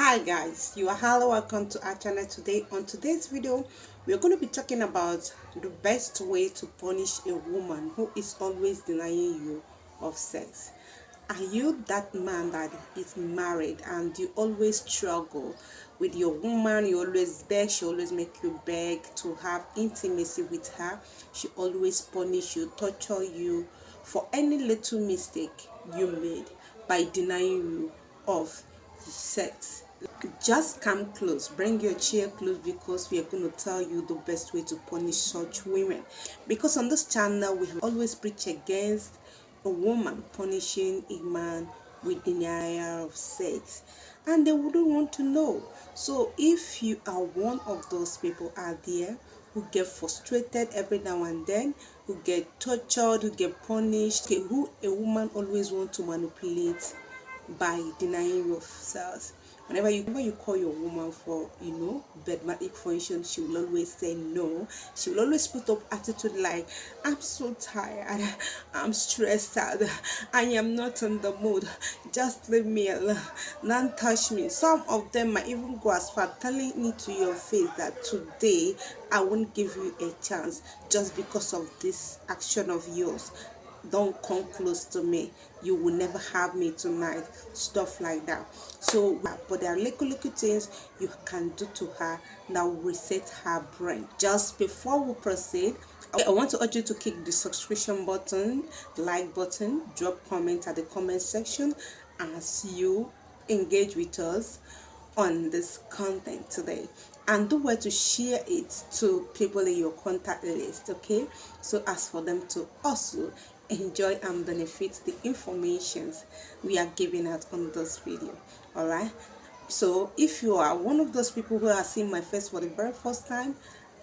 Hi guys, you are hello, welcome to our channel. Today on today's video we are going to be talking about the best way to punish a woman who is always denying you of sex. Are you that man that is married and you always struggle with your woman? You always beg, she always make you beg to have intimacy with her. She always punish you, torture you for any little mistake you made by denying you of sex. Just come close, bring your chair close, because we are going to tell you the best way to punish such women. Because on this channel we have always preached against a woman punishing a man with denial of sex, and they wouldn't want to know. So if you are one of those people out there who get frustrated every now and then, who get tortured, who get punished, okay, who a woman always want to manipulate by denying yourself. Whenever you call your woman for, bedmatic function, she will always say no. She will always put up attitude like, I'm so tired, I'm stressed out, I am not in the mood, just leave me alone, don't touch me. Some of them might even go as far telling me to your face that today I won't give you a chance just because of this action of yours. Don't come close to me, you will never have me tonight, stuff like that. So but there are little things you can do to her that will reset her brain. Just before we proceed, I want to urge you to click the subscription button, like button, drop comment at the comment section as you engage with us on this content today, and do well to share it to people in your contact list, okay, so as for them to also enjoy and benefit the informations we are giving out on this video. All right, so if you are one of those people who are seeing my face for the very first time,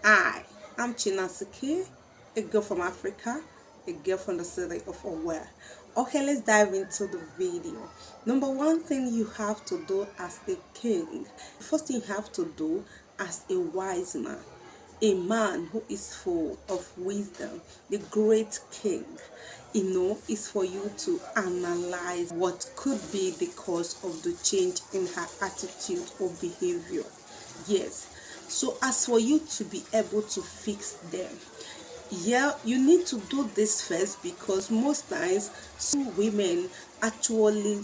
I am Chinasike, a girl from Africa, a girl from the city of Owerri. Okay, let's dive into the video. Number one thing you have to do as a king, the first thing you have to do as a wise man, a man who is full of wisdom, the great king, is for you to analyze what could be the cause of the change in her attitude or behavior. Yes, so as for you to be able to fix them, yeah, you need to do this first, because most times some women actually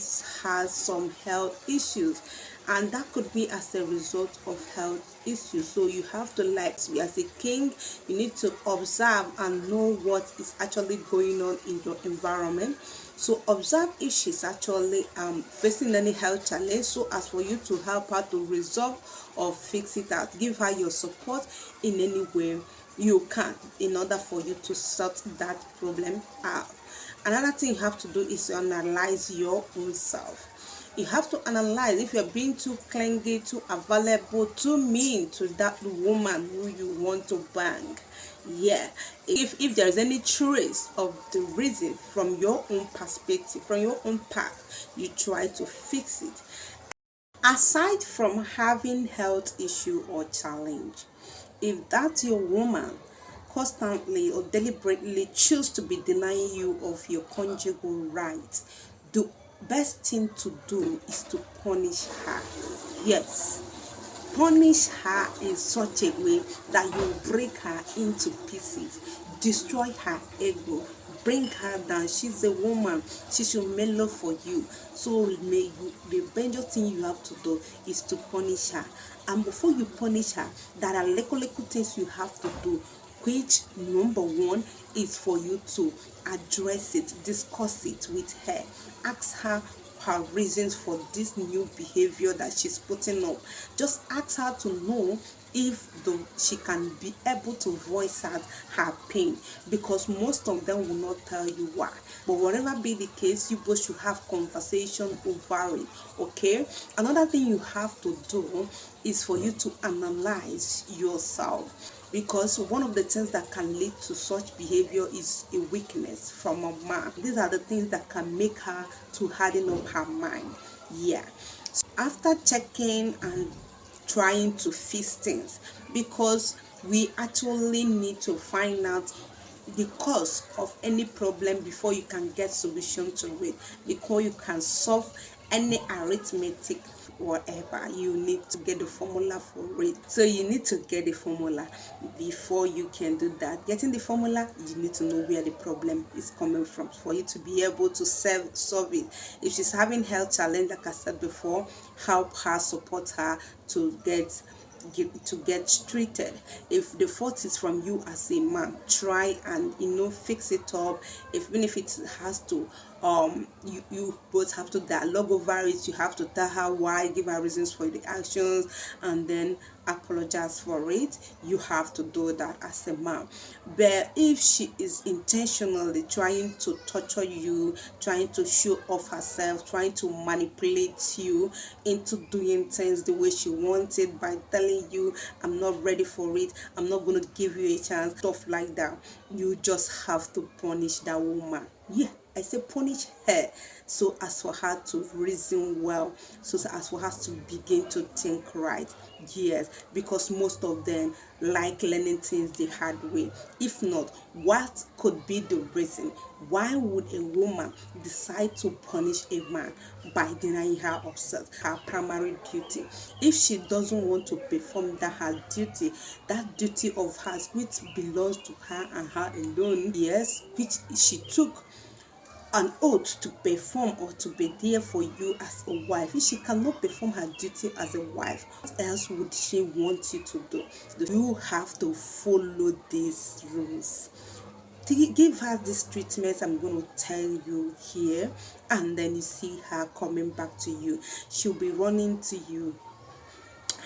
has some health issues, and that could be as a result of health issues. So you have to, like, as a king, you need to observe and know what is actually going on in your environment. So observe if she's actually facing any health challenge, so as for you to help her to resolve or fix it out. Give her your support in any way you can in order for you to sort that problem out. Another thing you have to do is to analyze your own self. You have to analyze if you're being too clingy, too available, too mean to that woman who you want to bang. Yeah, if there's any trace of the reason from your own perspective, from your own path, you try to fix it. Aside from having health issue or challenge, if that's your woman constantly or deliberately choose to be denying you of your conjugal rights, the best thing to do is to punish her. Yes, punish her in such a way that you break her into pieces, destroy her ego, bring her down. She's a woman, she should mellow for you. So the major thing you have to do is to punish her. And before you punish her, there are little things you have to do, which number one is for you to address it, discuss it with her, ask her her reasons for this new behavior that she's putting up. Just ask her to know if she can be able to voice out her pain, because most of them will not tell you why. But whatever be the case, you both should have conversation over it, okay? Another thing you have to do is for you to analyze yourself, because one of the things that can lead to such behavior is a weakness from a man. These are the things that can make her to harden up her mind. Yeah, so after checking and trying to fix things, because we actually need to find out the cause of any problem before you can get solution to it, before you can solve any arithmetic whatever, you need to get the formula for it. So you need to get the formula before you can do that. Getting the formula, you need to know where the problem is coming from for you to be able to solve it. If she's having health challenge, like I said before, help her, support her to get treated. If the fault is from you as a man, try and fix it up. Even if it has to you both have to dialogue over it. You have to tell her why, give her reasons for the actions, and then apologize for it. You have to do that as a man. But if she is intentionally trying to torture you, trying to show off herself, trying to manipulate you into doing things the way she wants it by telling you, I'm not ready for it, I'm not going to give you a chance, stuff like that, you just have to punish that woman. Yeah, I say punish her, so as for her to reason well, so as for her to begin to think right. Yes, because most of them like learning things the hard way. If not, what could be the reason? Why would a woman decide to punish a man by denying her of sex, her primary duty? If she doesn't want to perform that duty of hers which belongs to her and her alone, yes, which she took an oath to perform or to be there for you as a wife. If she cannot perform her duty as a wife, what else would she want you to do? You have to follow these rules. Give her this treatment I'm going to tell you here, and then you see her coming back to you. She'll be running to you.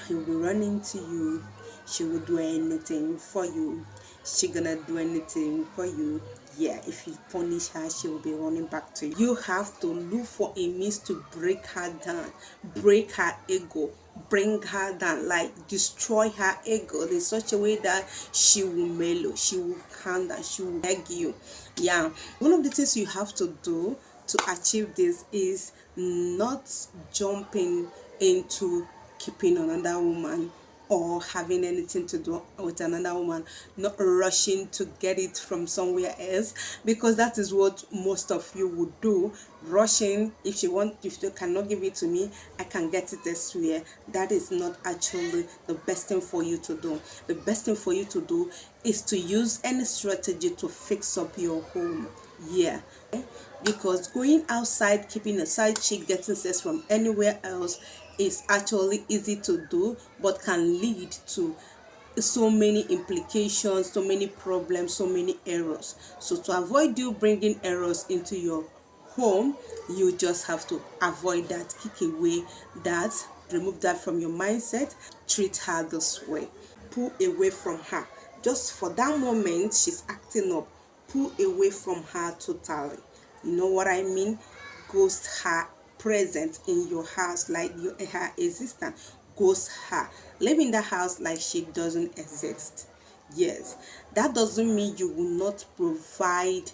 He'll be running to you. She will do anything for you. She gonna do anything for you. Yeah, if you punish her, she will be running back to you. You have to look for a means to break her down, break her ego, bring her down, like destroy her ego in such a way that she will mellow, she will calm down, she will beg you. Yeah, one of the things you have to do to achieve this is not jumping into keeping another woman or having anything to do with another woman, not rushing to get it from somewhere else, because that is what most of you would do. Rushing, if they cannot give it to me, I can get it elsewhere. That is not actually the best thing for you to do. The best thing for you to do is to use any strategy to fix up your home. Yeah, because going outside, keeping a side chick, getting sex from anywhere else is actually easy to do, but can lead to so many implications, so many problems, so many errors. So to avoid you bringing errors into your home, you just have to avoid that, kick away that, remove that from your mindset. Treat her this way, pull away from her. Just for that moment she's acting up, pull away from her totally. You know what I mean? Ghost her present in your house, like her existence. Ghost her, live in the house like she doesn't exist. Yes, that doesn't mean you will not provide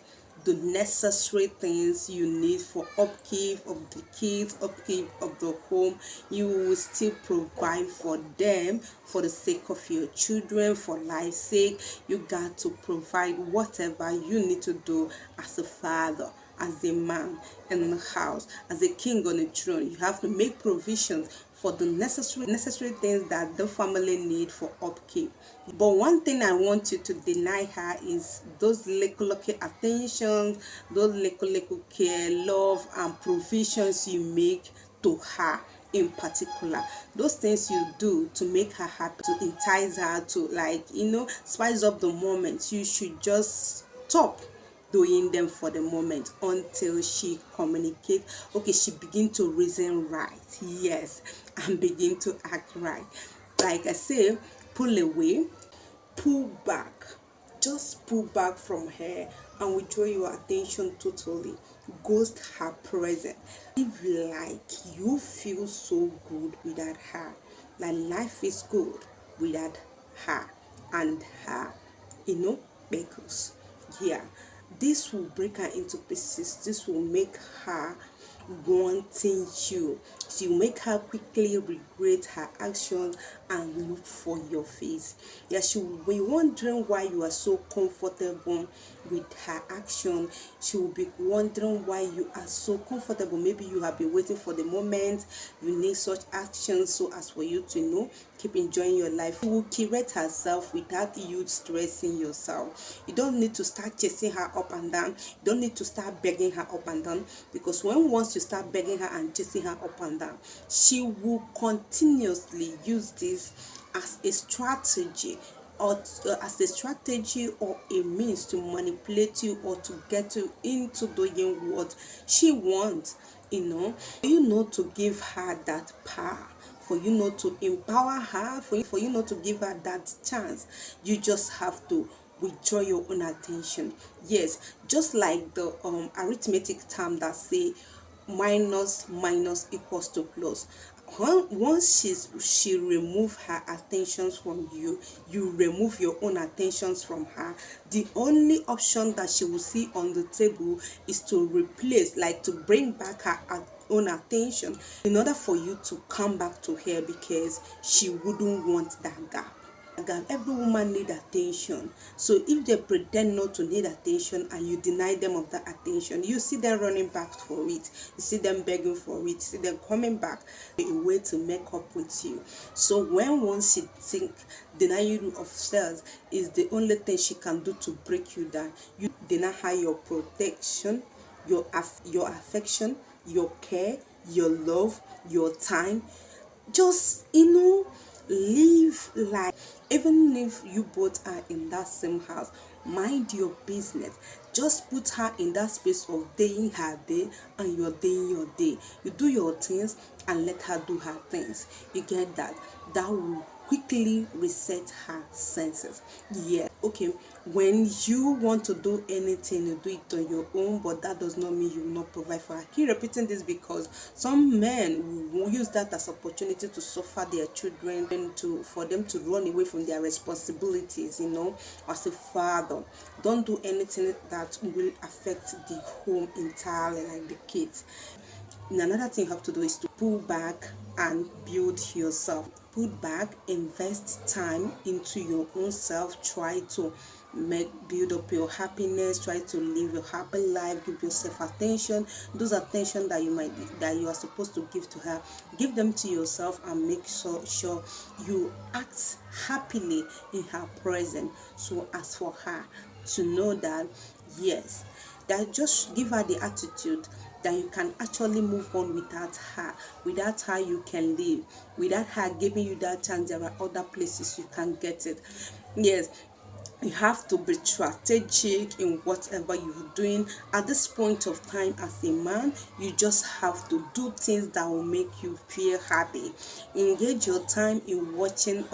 the necessary things you need for upkeep of the kids, upkeep of the home. You will still provide for them for the sake of your children, for life's sake. You got to provide whatever you need to do as a father, as a man in the house, as a king on the throne. You have to make provisions for the necessary things that the family need for upkeep. But one thing I want you to deny her is those little attentions, those little care, love, and provisions you make to her in particular. Those things you do to make her happy, to entice her, to spice up the moment. You should just stop doing them for the moment until she communicates. Okay, she begin to reason right, yes, and begin to act right. Like I say, pull away, pull back, just pull back from her and withdraw your attention totally. Ghost her present. Live like you feel so good without her, like life is good without her and her because this will break her into pieces. This will make her wanting you. She will make her quickly regret her actions and look for your face. Yeah, she will be wondering why you are so comfortable with her action. She will be wondering why you are so comfortable. Maybe you have been waiting for the moment you need such actions so as for you to keep enjoying your life. She will curate herself without you stressing yourself. You don't need to start chasing her up and down. You don't need to start begging her up and down, because once you start begging her and chasing her up and down, she will continuously use this as a strategy, or a means to manipulate you or to get you into doing what she wants. To give her that power, for you not to empower her, for you not to give her that chance, you just have to withdraw your own attention. Yes, just like the arithmetic term that say minus equals to plus. Once she remove her attentions from you, you remove your own attentions from her. The only option that she will see on the table is to replace, like to bring back her own attention in order for you to come back to her, because she wouldn't want that gap. Every woman need attention. So if they pretend not to need attention and you deny them of that attention, you see them running back for it. You see them begging for it. You see them coming back a way to make up with you. So when once she think denying you of self is the only thing she can do to break you down, you deny her your protection, your affection, your care, your love, your time. Just live life. Even if you both are in that same house, mind your business. Just put her in that space of doing her day and you're doing your day. You do your things and let her do her things. You get that? That will quickly reset her senses. Yeah, okay. When you want to do anything, you do it on your own, but that does not mean you will not provide for her. I keep repeating this because some men will use that as opportunity to suffer their children and for them to run away from their responsibilities. As a father, don't do anything that will affect the home entirely, like the kids. And another thing you have to do is to pull back and build yourself. Put back, invest time into your own self. Try to build up your happiness. Try to live your happy life. Give yourself attention. Those attention that you are supposed to give to her, give them to yourself, and make sure you act happily in her presence, so as for her to know that yes, that just give her the attitude that you can actually move on without her. Without her, you can live. Without her giving you that chance, there are other places you can get it. Yes, you have to be strategic in whatever you're doing. At this point of time, as a man, you just have to do things that will make you feel happy. Engage your time in watching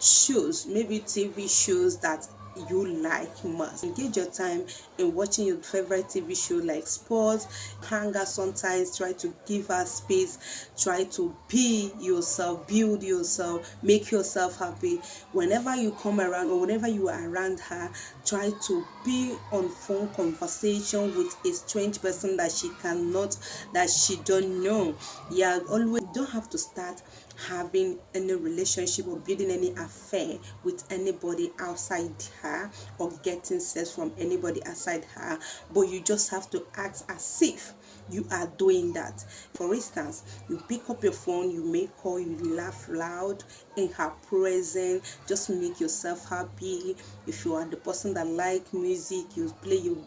shows, maybe TV shows that you like most. Engage your time in watching your favorite TV show like sports. Hang out sometimes. Try to give her space. Try to be yourself, build yourself, make yourself happy. Whenever you come around or whenever you are around her, try to be on phone conversation with a strange person that she don't know. Yeah, always don't have to start having any relationship or building any affair with anybody outside her, or getting sex from anybody outside her, but you just have to act as if you are doing that. For instance, you pick up your phone, you make call, you laugh loud in her presence, just make yourself happy. If you are the person that like music, you play your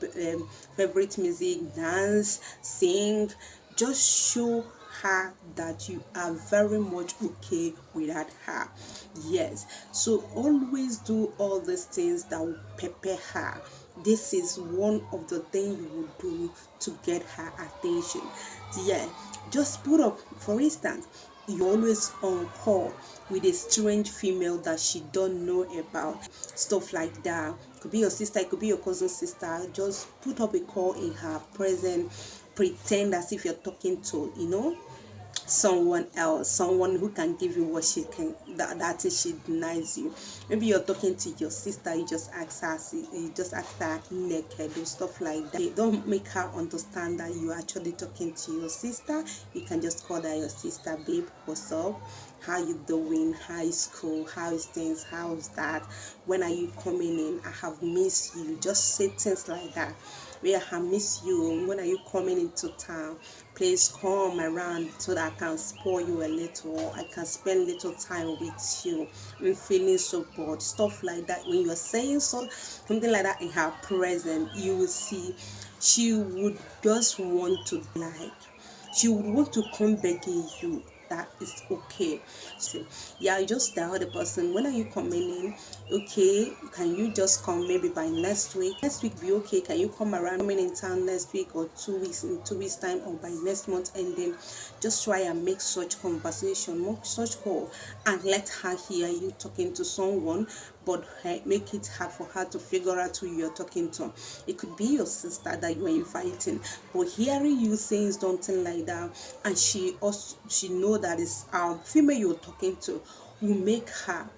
favorite music, dance, sing. Just show her that you are very much okay without her. Yes, so always do all these things that will prepare her. This is one of the things you will do to get her attention. Yeah, just put up, for instance, you always on call with a strange female that she don't know about, stuff like that. Could be your sister, it could be your cousin's sister. Just put up a call in her presence, pretend as if you're talking to someone else, someone who can give you what she can, that she denies you. Maybe you're talking to your sister, you just ask her, you just ask her naked or stuff like that. Don't make her understand that you're actually talking to your sister. You can just call her your sister. Babe, what's up, how you doing, how is school, how is things, how is that, when are you coming in, I have missed you. Just say things like that. Where I miss you, when are you coming into town, please come around so that I can spoil you a little, I can spend little time with you, I'm feeling so bored, stuff like that. When you're saying something like that in her presence, you will see she would just want to, like, she would want to come begging you that it's okay. So yeah, you just tell the person, when are you coming in? Okay, can you just come maybe by next week? Next week be okay, can you come around, coming in town next week or 2 weeks, in 2 weeks time, or by next month? And then just try and make such conversation, make such call, and let her hear you talking to someone, but make it hard for her to figure out who you're talking to. It could be your sister that you are inviting, but hearing you saying something like that, and she know that it's female you're talking to, will make her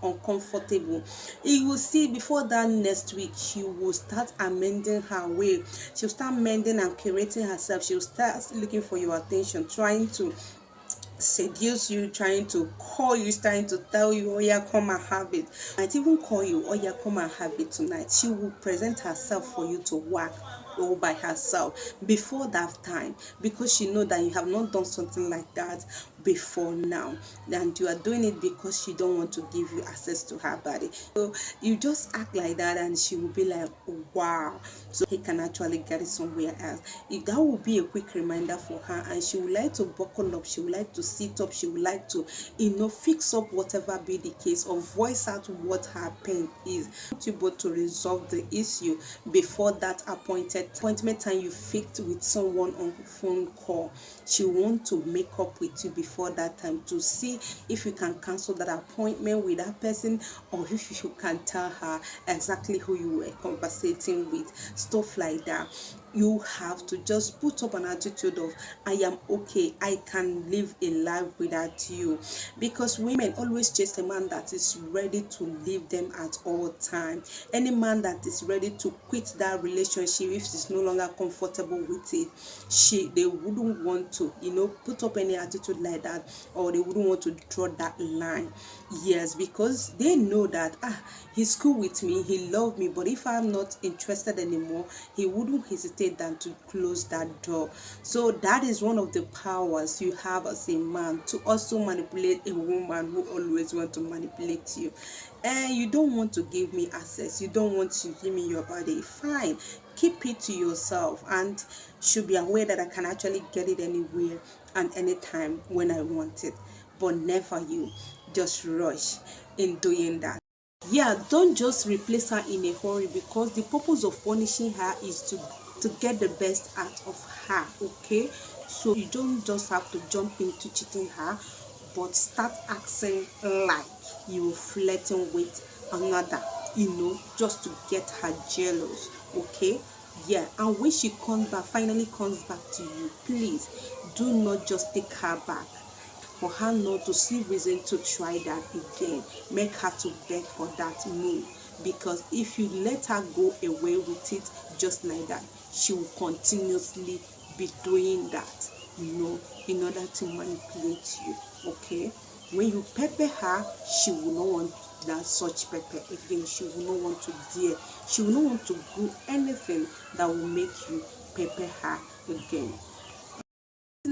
uncomfortable. You will see before that next week she will start amending her way. She'll start mending and curating herself. She'll start looking for your attention, trying to seduce you, trying to call you, trying to tell you, oh yeah, come and have it. Might even call you, oh yeah, come and have it tonight. She will present herself for you to work all by herself before that time, because she know that you have not done something like that before now, and you are doing it because she don't want to give you access to her body. So you just act like that, and she will be like, oh, wow, so he can actually get it somewhere else. If that will be a quick reminder for her, and she would like to buckle up, she would like to sit up, she would like to, fix up whatever be the case, or voice out what her pain is. I want you both to resolve the issue before that appointment time you fixed with someone on phone call. She want to make up with you before that time, to see if you can cancel that appointment with that person, or if you can tell her exactly who you were conversating with, stuff like that. You have to just put up an attitude of, I am okay, I can live a life without you, because women always chase a man that is ready to leave them at all time. Any man that is ready to quit that relationship if she's no longer comfortable with it, they wouldn't want to, put up any attitude like that, or they wouldn't want to draw that line. Yes, because they know that he's cool with me, he loved me, but if I'm not interested anymore, he wouldn't hesitate than to close that door. So that is one of the powers you have as a man, to also manipulate a woman who always want to manipulate you. And you don't want to give me access, you don't want to give me your body, fine, keep it to yourself, and should be aware that I can actually get it anywhere and anytime when I want it, but never you just rush in doing that. Yeah, don't just replace her in a hurry, because the purpose of punishing her is to get the best out of her. Okay, so you don't just have to jump into cheating her, but start acting like you're flirting with another, just to get her jealous. Okay, yeah, and when she finally comes back to you, please do not just take her back. For her not to see reason to try that again, make her to beg for that move, because if you let her go away with it just like that, she will continuously be doing that, in order to manipulate you. Okay, when you pepper her, she will not want that such pepper again. She will not want to dare, she will not want to do anything that will make you pepper her again.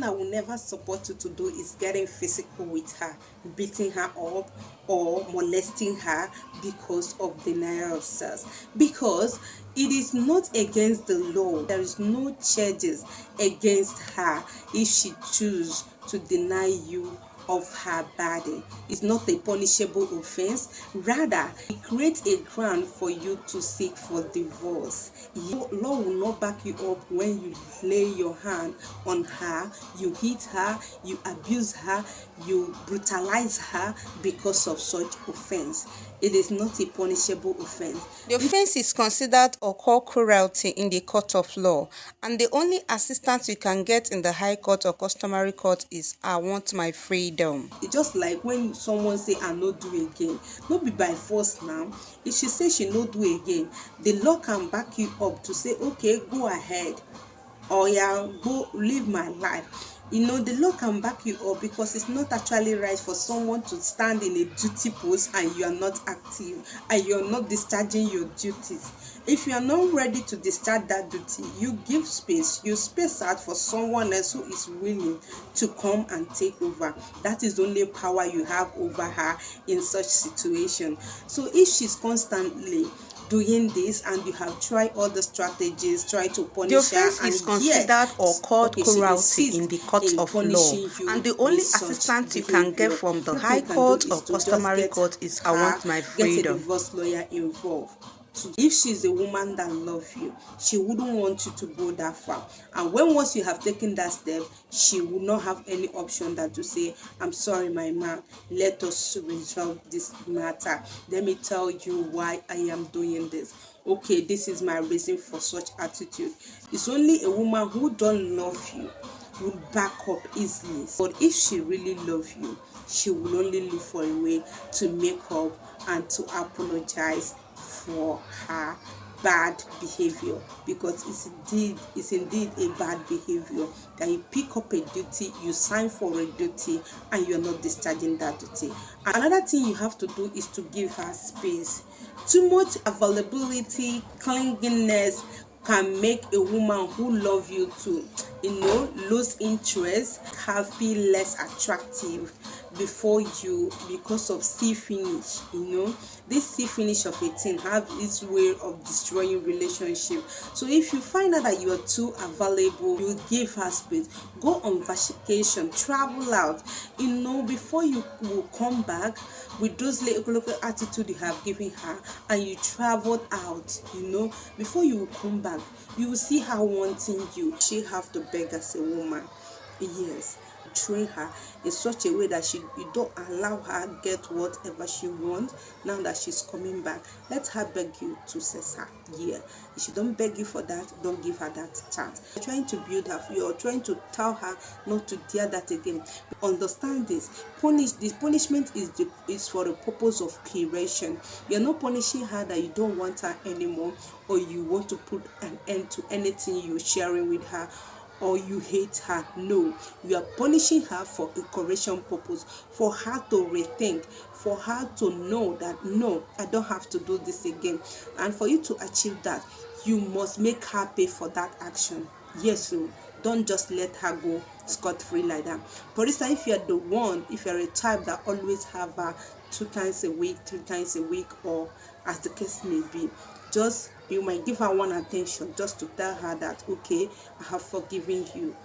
I will never support you to do is getting physical with her, beating her up or molesting her because of denial of sex, because it is not against the law. There is no charges against her if she chooses to deny you of her body. It's not a punishable offense. Rather, it creates a ground for you to seek for divorce. Your law will not back you up when you lay your hand on her, you hit her, you abuse her, you brutalize her because of such offense. It is not a punishable offense. The offense is considered occult cruelty in the court of law, and the only assistance you can get in the high court or customary court is "I want my freedom." It's just like when someone say "I no do again," no be by force now. If she say she no do again, the law can back you up to say okay, go ahead, or yeah, go live my life. The law can back you up, because it's not actually right for someone to stand in a duty post and you are not active and you are not discharging your duties. If you are not ready to discharge that duty, you give space, you space out for someone else who is willing to come and take over. That is the only power you have over her in such situation. So if she's constantly doing this and you have tried all the strategies, try to punish her, the offense is considered occult cruelty in the court of law, and the only assistance you can get from the high court or customary court is "I want my freedom." Get a divorce lawyer involved. If she's a woman that loves you, she wouldn't want you to go that far. And once you have taken that step, she will not have any option than to say, "I'm sorry, my man, let us resolve this matter. Let me tell you why I am doing this. Okay, this is my reason for such attitude." It's only a woman who don't love you will back up easily. But if she really loves you, she will only look for a way to make up and to apologize for her bad behavior, because it's indeed a bad behavior that you pick up a duty, you sign for a duty, and you're not discharging that duty. Another thing you have to do is to give her space. Too much availability, clinginess can make a woman who loves you to lose interest, her feel less attractive before you, because of see finish. This see finish of a thing have its way of destroying relationship. So if you find out that you are too available, you give her space, go on vacation, travel out, before you will come back with those local attitude you have given her, and you traveled out, before you will come back, you will see her wanting you. She have to beg as a woman. Yes, train her in such a way that you don't allow her get whatever she wants. Now that she's coming back, let her beg you to cess her. Yeah, if she don't beg you for that, don't give her that chance. You're trying to build her, you're trying to tell her not to dare that again. Understand this. This punishment is for the purpose of creation. You're not punishing her that you don't want her anymore, or you want to put an end to anything you're sharing with her, or you hate her. No, you are punishing her for a correction purpose, for her to rethink, for her to know that no, I don't have to do this again. And for you to achieve that, you must make her pay for that action. Yes, so don't just let her go scot-free like that. For instance, if you're a type that always have her 2 times a week, 3 times a week, or as the case may be, you might give her one attention just to tell her that okay, I have forgiven you,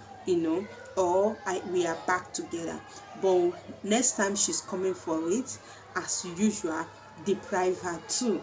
or we are back together. But next time she's coming for it, as usual, deprive her too.